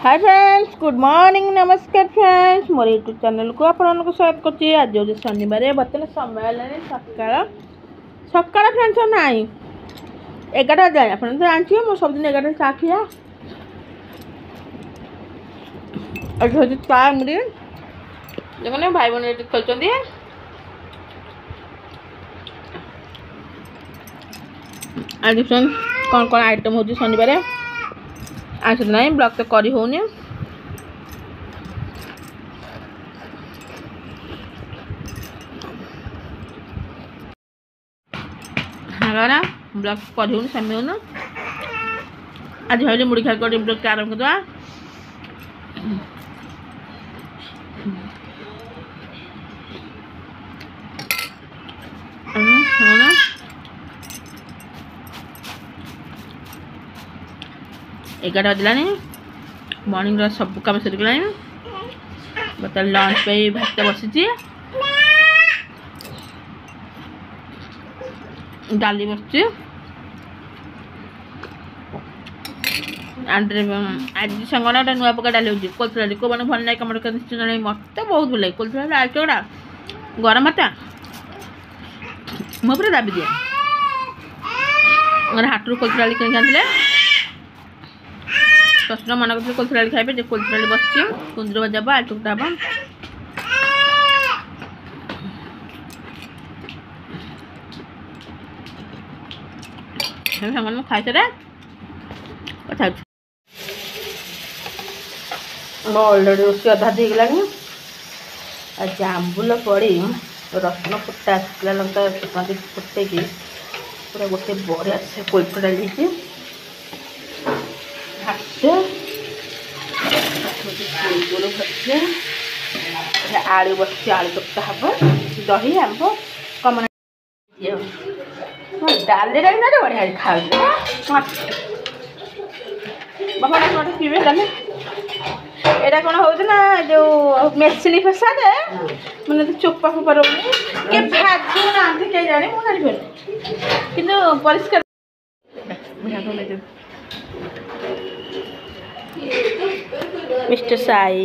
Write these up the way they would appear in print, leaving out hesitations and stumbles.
Hi friends, good morning, नमस्कार friends. मोर YouTube channel को आपको स्वागत करछि। आज जो शनिवार बर्तमान समय है सकाल फ्रेंड्स ना 11 जाए आप जानते मो सब दिन 11 चा खिया हूँ चा मुड़ी देखो भाई बहन खेलते आज फ्रेंड्स कौन कौन आइटम हो शनिवार आज ना ब्लॉग तो करी होनी ना ब्लॉग करी होनी समय हो आज भाई मुड़ी खा कर ब्लॉग आरम्भ करवा। एगार बजला मॉर्निंग सब कम सरगला बता लंच पे भात बसी डाली बस आज सांगना गोटे नुआ पका डाली हो कोल्थ डाली को मैंने भल लगे कमेंट कर निश्चय जन मत बहुत भल लगे कोल्थ डाली आज चौड़ा गरम भात मो पूरा दाबी दिए हाटू कोल्थ डाली किन आनते ससुर मन कर कोल्थ डाली खाइबे कोल्थ डाली बस कुंदर भजा आलू चुकटा हम खाई सारे कथा मो अलरेडी रोषे अधा देगला आज आंबुल पड़ी रसुण फुटा शुखला लंका फुटे पूरा गोटे बढ़िया से कोल्थ डाली आलू बस आलू चक्का हम दही आंब कम डाली ना बढ़िया खाऊ बाबा पीवे डाली एटा कौन हो जो मेसिन फेसा दे मैंने तो चोपा फोपा रोनी के भाजू ना कहीं जाने मुझे जानी कि परिष्कार मिस्टर साई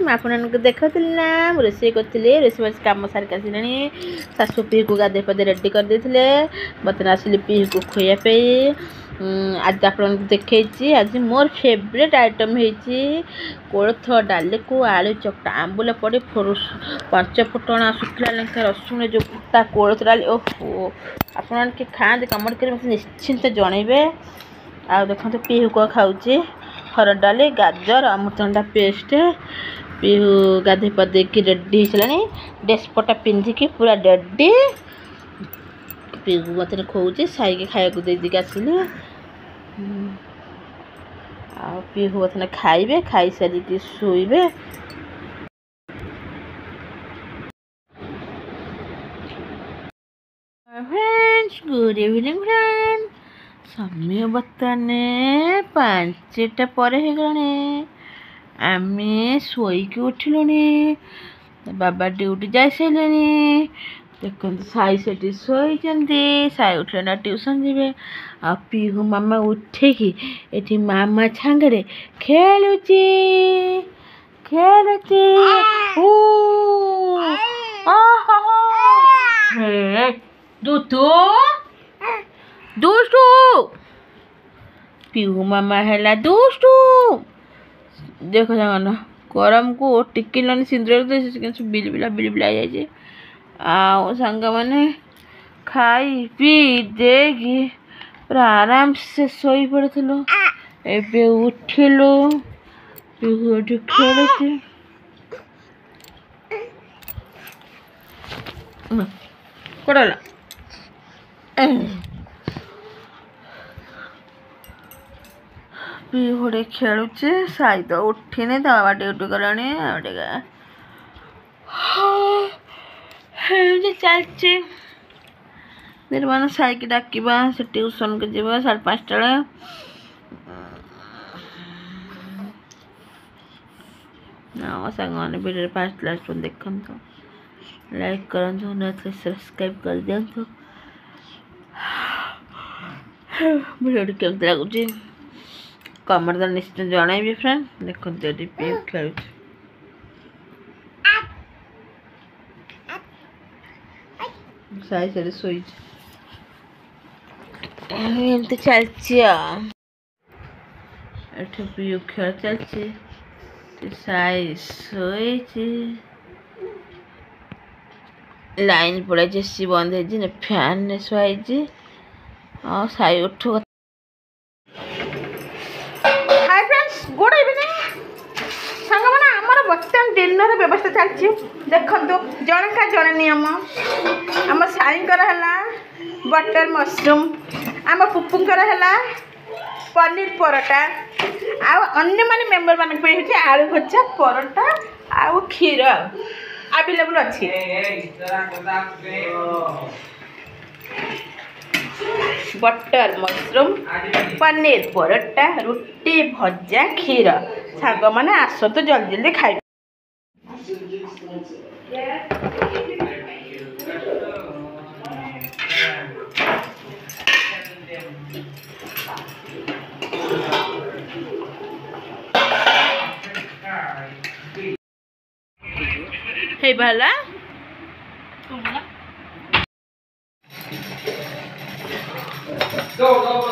मैं आपको देखी ना रोषे करी रोषे कम सारिक आसनी शाशु पी को गाधे पदे रेडी कर देते बर्तमान आसली पी को खुआपी आज आप देखी आज मोर फेवरेट आइटम है कोलथ डाली को आलू चकटा आंबुल पड़ी पंच फुटण शुखला लंका रसुण जो फुटा कोलथ डाली ओहो आप खाते कमेंट कर निश्चिंत जनइबे। आ देखते पीहू को खाऊे हरड़ डाली गाजर अमृतभंडा पेस्ट पीहू गाधे पदे की रेडी होनी डेस्पटा पिंधिकी पूरा रेडी पीहू मत खोजे साई खाया दे आसली पीहू मत खाइबे खाई सारी शोबे। फ्रेंड्स गुड इवनिंग फ्रेंड समय बर्तमान 5टा पर आम शोक उठिलु बाबा ड्यूटी जा सारे देखते साई से साई उठे ना ट्यूशन जी आ पीहू मामा उठेकी ये मामा छांगे खेलुची दुतु दुष्टू पीहू मामा है दुष्टू देख ना गरम को टिकिलानी सिंदूर बिलबिला बिलबिला जाए सांग मैंने खाई पी देगी पूरा आराम से सोई पड़ू एबे उठिलु पीहू खेल कोड़ला पीहुड़े खेलुचे साई तो उठिने तो बाबा ड्यूटी गलानी चलचे निर्माण साई की डाकवा से ट्यूशन को जीवा 5:30 सांग मैंने वीडियो 5 लास्ट देखते लाइक करंतु न तो सब्सक्राइब कर दियंतु वीडियो केमती लगुच कमेंट तो निश्चित जनइबी फ्रेंड देखो पी खेल साई साइड शोई एमती चलती पीयू खेल चलती साई शोई लाइन पड़े जेसी बंद है फैन ने शुआई और साई उठ हाय फ्रेंड्स गुड इवनिंग सांग मैंने आमर बर्तमान डिनर व्यवस्था चलती देखो जन का जन नियम आम साईकर है बटर मशरूम आम पुपुंकर है पनीर परोटा अन्य माने मेंबर मान आलू भजा परोटा आउ क्षीर अवेलेबल अच्छी बटर मशरूम पनीर परोटा रुटी भजा क्षीर सांग मैंने आसतु जल्दी जल्दी खाइ हे बाला go.